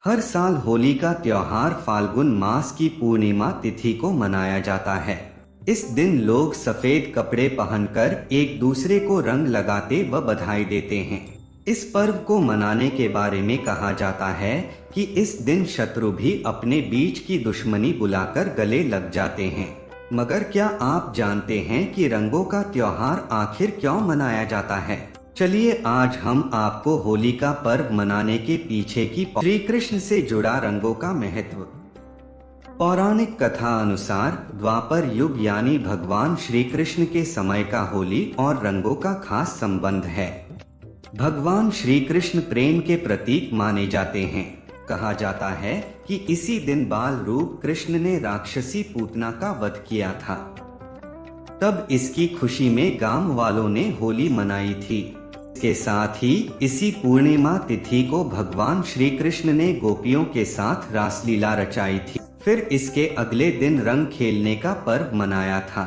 हर साल होली का त्योहार फाल्गुन मास की पूर्णिमा तिथि को मनाया जाता है। इस दिन लोग सफेद कपड़े पहनकर एक दूसरे को रंग लगाते व बधाई देते हैं। इस पर्व को मनाने के बारे में कहा जाता है कि इस दिन शत्रु भी अपने बीच की दुश्मनी बुलाकर गले लग जाते हैं। मगर क्या आप जानते हैं कि रंगों का त्योहार आखिर क्यों मनाया जाता है? चलिए आज हम आपको होली का पर्व मनाने के पीछे की श्री कृष्ण से जुड़ा रंगों का महत्व। पौराणिक कथा अनुसार द्वापर युग यानी भगवान श्री कृष्ण के समय का होली और रंगों का खास संबंध है। भगवान श्री कृष्ण प्रेम के प्रतीक माने जाते हैं। कहा जाता है कि इसी दिन बाल रूप कृष्ण ने राक्षसी पूतना का वध किया था। तब इसकी खुशी में गांव वालों ने होली मनाई थी। इसके साथ ही इसी पूर्णिमा तिथि को भगवान श्री कृष्ण ने गोपियों के साथ रासलीला रचाई थी। फिर इसके अगले दिन रंग खेलने का पर्व मनाया था।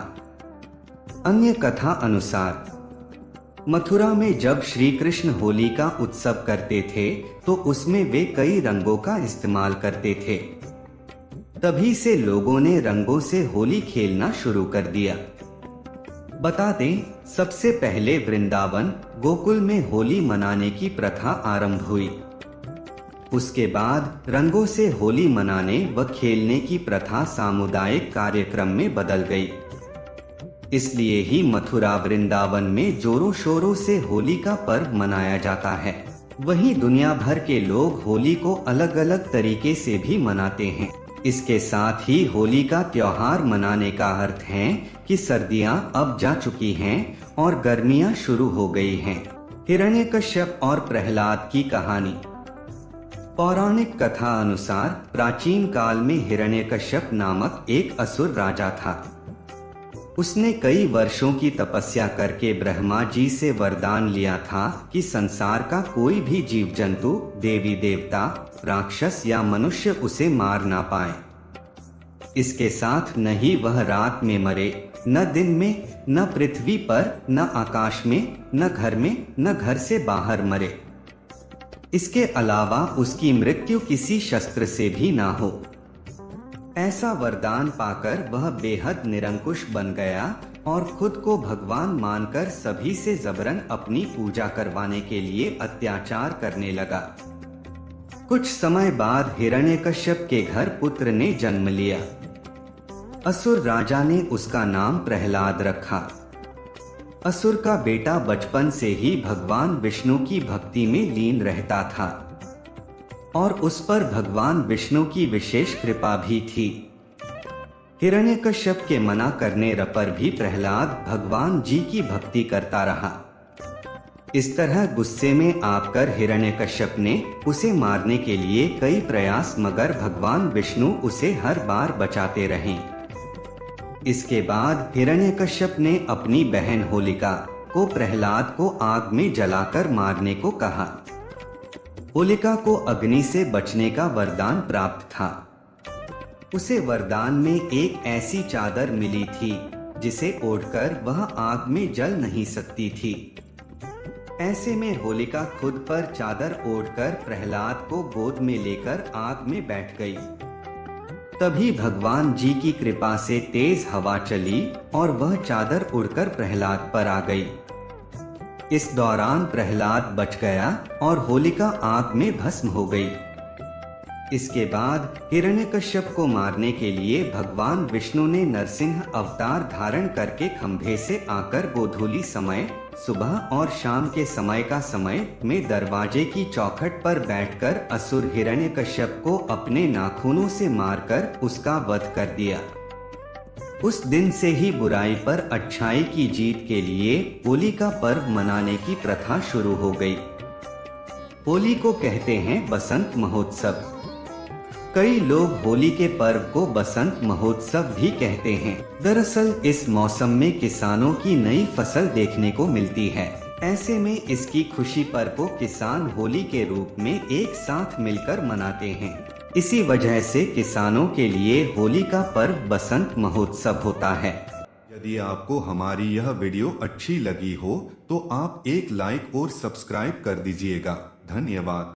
अन्य कथा अनुसार मथुरा में जब श्री कृष्ण होली का उत्सव करते थे तो उसमें वे कई रंगों का इस्तेमाल करते थे। तभी से लोगों ने रंगों से होली खेलना शुरू कर दिया। बता दें, सबसे पहले वृंदावन गोकुल में होली मनाने की प्रथा आरंभ हुई। उसके बाद रंगों से होली मनाने व खेलने की प्रथा सामुदायिक कार्यक्रम में बदल गई। इसलिए ही मथुरा वृंदावन में जोरों शोरों से होली का पर्व मनाया जाता है। वहीं दुनिया भर के लोग होली को अलग अलग तरीके से भी मनाते हैं। इसके साथ ही होली का त्योहार मनाने का अर्थ है कि सर्दियां अब जा चुकी हैं और गर्मियां शुरू हो गई हैं। हिरण्यकश्यप और प्रहलाद की कहानी। पौराणिक कथा अनुसार प्राचीन काल में हिरण्यकश्यप नामक एक असुर राजा था। उसने कई वर्षों की तपस्या करके ब्रह्मा जी से वरदान लिया था कि संसार का कोई भी जीव जंतु, देवी देवता, राक्षस या मनुष्य उसे मार ना पाए। इसके साथ न ही वह रात में मरे, न दिन में, न पृथ्वी पर, न आकाश में, न घर में, न घर से बाहर मरे। इसके अलावा उसकी मृत्यु किसी शस्त्र से भी ना हो। ऐसा वरदान पाकर वह बेहद निरंकुश बन गया और खुद को भगवान मानकर सभी से जबरन अपनी पूजा करवाने के लिए अत्याचार करने लगा। कुछ समय बाद हिरण्यकश्यप के घर पुत्र ने जन्म लिया। असुर राजा ने उसका नाम प्रहलाद रखा। असुर का बेटा बचपन से ही भगवान विष्णु की भक्ति में लीन रहता था और उस पर भगवान विष्णु की विशेष कृपा भी थी। हिरण्यकश्यप के मना करने पर भी प्रहलाद भगवान जी की भक्ति करता रहा। इस तरह गुस्से में आकर हिरण्यकश्यप ने उसे मारने के लिए कई प्रयास, मगर भगवान विष्णु उसे हर बार बचाते रहे। इसके बाद हिरण्यकश्यप ने अपनी बहन होलिका को प्रहलाद को आग में जलाकर मारने को कहा। होलिका को अग्नि से बचने का वरदान प्राप्त था। उसे वरदान में एक ऐसी चादर मिली थी जिसे ओढ़कर वह आग में जल नहीं सकती थी। ऐसे में होलिका खुद पर चादर ओढ़कर प्रहलाद को गोद में लेकर आग में बैठ गई। तभी भगवान जी की कृपा से तेज हवा चली और वह चादर उड़कर प्रहलाद पर आ गई। इस दौरान प्रहलाद बच गया और होलिका आग में भस्म हो गई। इसके बाद हिरण्यकश्यप को मारने के लिए भगवान विष्णु ने नरसिंह अवतार धारण करके खंभे से आकर गोधूली समय, सुबह और शाम के समय का समय में दरवाजे की चौखट पर बैठकर असुर हिरण्यकश्यप को अपने नाखूनों से मारकर उसका वध कर दिया। उस दिन से ही बुराई पर अच्छाई की जीत के लिए होली का पर्व मनाने की प्रथा शुरू हो गई। होली को कहते हैं बसंत महोत्सव। कई लोग होली के पर्व को बसंत महोत्सव भी कहते हैं। दरअसल इस मौसम में किसानों की नई फसल देखने को मिलती है। ऐसे में इसकी खुशी पर्व को किसान होली के रूप में एक साथ मिलकर मनाते हैं। इसी वजह से किसानों के लिए होली का पर्व बसंत महोत्सव होता है। यदि आपको हमारी यह वीडियो अच्छी लगी हो तो आप एक लाइक और सब्सक्राइब कर दीजिएगा। धन्यवाद।